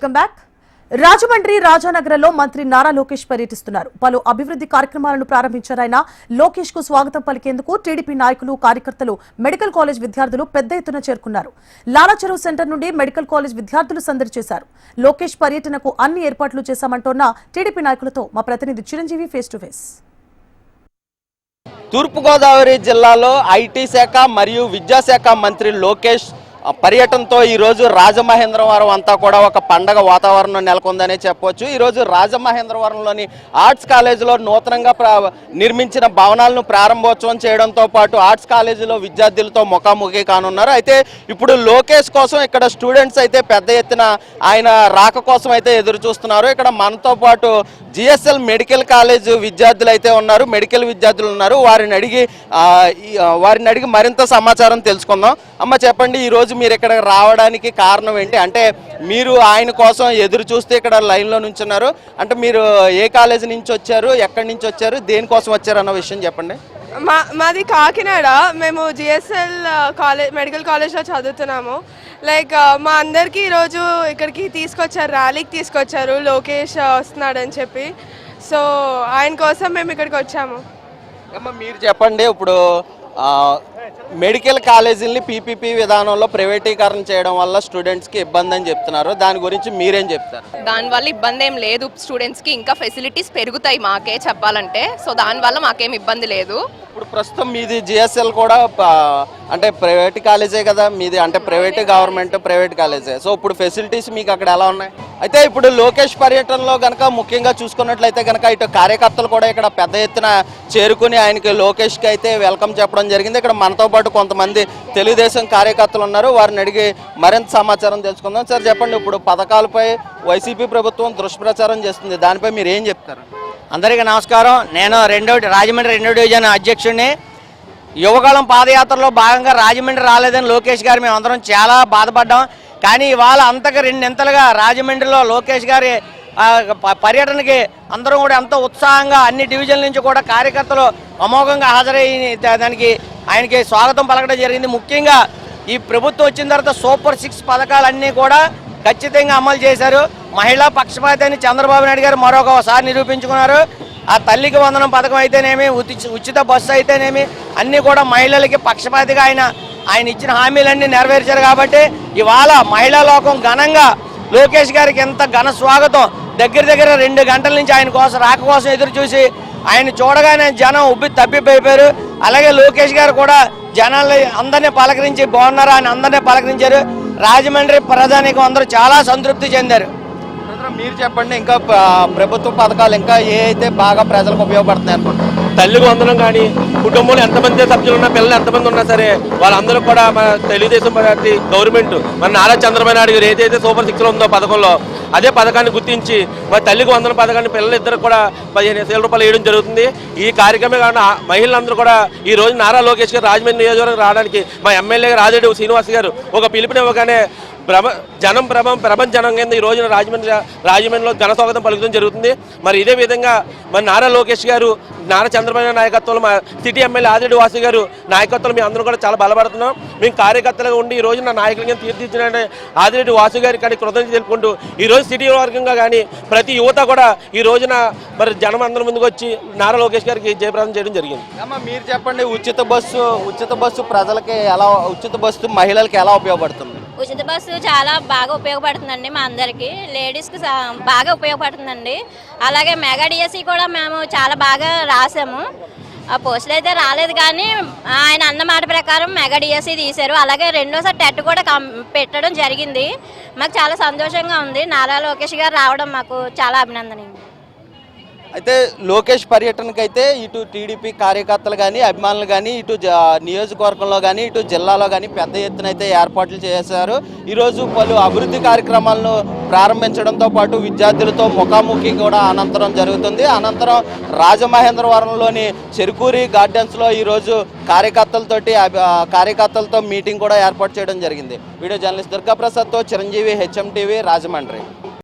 Welcome back. Rajahmundry రాజానగరంలో మంత్రి నారా లోకేష్ పర్యటిస్తున్నారు. పలు అభివృద్ధి కార్యక్రమాలను ప్రారంభించారు. ఆయన లోకేష్ కు స్వాగతం పలికేందుకు టీడీపీ నాయకులు, కార్యకర్తలు, మెడికల్ కాలేజ్ విద్యార్థులు పెద్ద ఎత్తున చేరుకున్నారు. లాలాచెరువు సెంటర్ నుండి మెడికల్ కాలేజ్ విద్యార్థులు సందడి చేశారు. లోకేష్ పర్యటనకు అన్ని ఏర్పాట్లు చేశామంటోన్న టీడీపీ నాయకులతో మా ప్రతినిధి చిరంజీవి ఫేస్ టు ఫేస్. తూర్పుగోదావరి జిల్లాలో ఐటీ శాఖ మరియు విద్యాశాఖ మంత్రి లోకేష్ పర్యటనతో ఈరోజు రాజమహేంద్రవరం అంతా కూడా ఒక పండగ వాతావరణం నెలకొందనే చెప్పవచ్చు. ఈరోజు రాజమహేంద్రవరంలోని ఆర్ట్స్ కాలేజీలో నూతనంగా నిర్మించిన భవనాలను ప్రారంభోత్సవం చేయడంతో పాటు ఆర్ట్స్ కాలేజీలో విద్యార్థులతో ముఖాముఖి కానున్నారు. అయితే ఇప్పుడు లోకేష్ కోసం ఇక్కడ స్టూడెంట్స్ అయితే పెద్ద ఎత్తున ఆయన రాక కోసం అయితే ఎదురు చూస్తున్నారు. ఇక్కడ మనతో పాటు జిఎస్ఎల్ మెడికల్ కాలేజ్ విద్యార్థులు అయితే ఉన్నారు, మెడికల్ విద్యార్థులు ఉన్నారు. వారిని అడిగి మరింత సమాచారం తెలుసుకుందాం. అమ్మ చెప్పండి, ఈరోజు మీరు ఇక్కడ రావడానికి కారణం ఏంటి? అంటే మీరు ఆయన కోసం ఎదురు చూస్తే ఇక్కడ లైన్లో నుంచున్నారు. అంటే మీరు ఏ కాలేజీ నుంచి వచ్చారు, ఎక్కడి నుంచి వచ్చారు, దేనికోసం వచ్చారు అన్న విషయం చెప్పండి. మాది కాకినాడ. మేము జిఎస్ఎల్ కాలేజ్ మెడికల్ కాలేజ్లో చదువుతున్నాము. మా అందరికీ ఈరోజు ఇక్కడికి తీసుకొచ్చారు, ర్యాలీకి తీసుకొచ్చారు. లోకేష్ వస్తున్నాడని చెప్పి, సో ఆయన కోసం మేము ఇక్కడికి వచ్చాము. మీరు చెప్పండి, ఇప్పుడు మెడికల్ కాలేజీని పీపీపీ విధానంలో ప్రైవేటీకరణ చేయడం వల్ల స్టూడెంట్స్కి ఇబ్బంది అని చెప్తున్నారు. దాని గురించి మీరేం చెప్తారు? దానివల్ల ఇబ్బంది ఏం లేదు. స్టూడెంట్స్కి ఇంకా ఫెసిలిటీస్ పెరుగుతాయి మాకే చెప్పాలంటే. సో దానివల్ల మాకేం ఇబ్బంది లేదు. ఇప్పుడు ప్రస్తుతం మీది జిఎస్ఎల్ కూడా అంటే ప్రైవేట్ కాలేజే కదా మీది, అంటే ప్రైవేట్ గవర్నమెంట్ ప్రైవేట్ కాలేజే. సో ఇప్పుడు ఫెసిలిటీస్ మీకు అక్కడ ఎలా ఉన్నాయి? అయితే ఇప్పుడు లోకేష్ పర్యటనలో కనుక ముఖ్యంగా చూసుకున్నట్లయితే కనుక ఇటు కార్యకర్తలు కూడా ఇక్కడ పెద్ద ఎత్తున చేరుకుని ఆయనకి లోకేష్కి అయితే వెల్కమ్ చెప్పడం జరిగింది. ఇక్కడ మనతో పాటు కొంతమంది తెలుగుదేశం కార్యకర్తలు ఉన్నారు, వారిని అడిగి మరింత సమాచారం తెలుసుకుందాం. సార్ చెప్పండి, ఇప్పుడు పథకాలపై వైసీపీ ప్రభుత్వం దుష్ప్రచారం చేస్తుంది, దానిపై మీరు ఏం చెప్తారు? అందరికీ నమస్కారం. నేను రాజమండ్రి 2వ డివిజన్ అధ్యక్షుడిని. యువకాలం పాదయాత్రలో భాగంగా రాజమండ్రి రాలేదని లోకేష్ గారు మేమందరం చాలా బాధపడ్డాం. కానీ ఇవాళ అంతకు రెండింతలుగా రాజమండ్రిలో లోకేష్ గారి పర్యటనకి అందరం కూడా ఎంతో ఉత్సాహంగా అన్ని డివిజన్ల నుంచి కూడా కార్యకర్తలు అమోఘంగా హాజరయ్యి దానికి ఆయనకి స్వాగతం పలకడం జరిగింది. ముఖ్యంగా ఈ ప్రభుత్వం వచ్చిన తర్వాత సూపర్ 6 పథకాలన్నీ కూడా ఖచ్చితంగా అమలు చేశారు. మహిళా పక్షపాతి అని చంద్రబాబు నాయుడు గారు మరొకసారి నిరూపించుకున్నారు. ఆ తల్లికి వందనం పథకం అయితేనేమి, ఉచిత బస్సు అయితేనేమి, అన్నీ కూడా మహిళలకి పక్షపాతిగా ఆయన ఇచ్చిన హామీలన్నీ నెరవేర్చారు. కాబట్టి ఇవాళ మహిళా లోకం ఘనంగా లోకేష్ గారికి ఎంత ఘన స్వాగతం. దగ్గర 2 గంటల నుంచి ఆయన రాక కోసం ఎదురు చూసి ఆయన చూడగానే జనం తప్పిపోయారు. అలాగే లోకేష్ గారు కూడా జనాలు అందరినీ పలకరించి బాగున్నారా అని అందరినీ పలకరించారు. రాజమండ్రి ప్రజానికి అందరూ చాలా సంతృప్తి చెందారు. మీరు చెప్పండి, ఇంకా ప్రభుత్వ పథకాలు ఇంకా ఏ అయితే బాగా ప్రజలకు ఉపయోగపడుతున్నాయి అనుకుంటున్నారు? తల్లికి వందనం కానీ, కుటుంబంలో ఎంతమంది సభ్యులు ఉన్నా, పిల్లలు ఎంతమంది ఉన్నా సరే వాళ్ళందరూ కూడా మన తెలుగుదేశం పార్టీ గవర్నమెంట్ మన నారా చంద్రబాబు నాయుడు గారు ఏదైతే సూపర్ 6 ఉందో పథకంలో, అదే పథకాన్ని గుర్తించి మరి తల్లికి వందన పథకాన్ని పిల్లలిద్దరు కూడా 15,000 రూపాయలు వేయడం జరుగుతుంది. ఈ కార్యక్రమే కాకుండా మహిళలందరూ కూడా ఈ రోజు నారా లోకేష్ గారు రాజమండ్రి నియోజకవర్గం రావడానికి మా ఎమ్మెల్యే రాజేడు శ్రీనివాస్ గారు ఒక పిలుపునివ్వగానే ప్రపంచనం కింద ఈ రోజున రాజమండ్రిలో ఘన స్వాగతం పలుకడం జరుగుతుంది. మరి ఇదే విధంగా మరి నారా లోకేష్ గారు, నారా చంద్రబాబు నాయకత్వంలో మా సిటీ ఎమ్మెల్యే ఆదిరెడ్డి వాసు గారు నాయకత్వంలో మేము అందరం కూడా చాలా బలపడుతున్నాం. మేము కార్యకర్తలుగా ఉండి ఈ రోజున నాయకులుగా తీర్చిదిద్దిన ఆదిరెడ్డి వాసు గారికి కానీ కృతజ్ఞతలు తెలుపుకుంటూ ఈ రోజు సిటీ వర్గంగా కానీ ప్రతి యువత కూడా ఈ రోజున మరి జనం అందరి ముందుకు వచ్చి నారా లోకేష్ గారికి జయప్రదం చేయడం జరిగింది. మీరు చెప్పండి, ఉచిత బస్సు ప్రజలకి ఎలా, ఉచిత బస్సు మహిళలకి ఎలా ఉపయోగపడుతుంది? ఉచిత బస్సు చాలా బాగా ఉపయోగపడుతుందండి. మా అందరికీ లేడీస్కి బాగా ఉపయోగపడుతుందండి. అలాగే మెగా డిఎస్సి కూడా మేము చాలా బాగా రాసాము. ఆ పోస్టులు అయితే రాలేదు, కానీ ఆయన అన్న మాట ప్రకారం మెగా డిఎస్సి తీశారు. అలాగే రెండోసారి టెట్ కూడా పెట్టడం జరిగింది. మాకు చాలా సంతోషంగా ఉంది. నారా లోకేష్ గారు రావడం మాకు చాలా అభినందనీయం. అయితే లోకేష్ పర్యటనకు అయితే ఇటు టీడీపీ కార్యకర్తలు కానీ, అభిమానులు కానీ, ఇటు నియోజకవర్గంలో కానీ, ఇటు జిల్లాలో కానీ పెద్ద ఎత్తున అయితే ఏర్పాట్లు చేశారు. ఈరోజు పలు అభివృద్ధి కార్యక్రమాలను ప్రారంభించడంతో పాటు విద్యార్థులతో ముఖాముఖి కూడా అనంతరం జరుగుతుంది. అనంతరం రాజమహేంద్రవరంలోని చెరుకూరి గార్డెన్స్లో ఈరోజు కార్యకర్తలతో మీటింగ్ కూడా ఏర్పాటు చేయడం జరిగింది. వీడియో జర్నలిస్ట్ దుర్గాప్రసాద్తో చిరంజీవి, హెచ్ఎం టీవీ, రాజమండ్రి.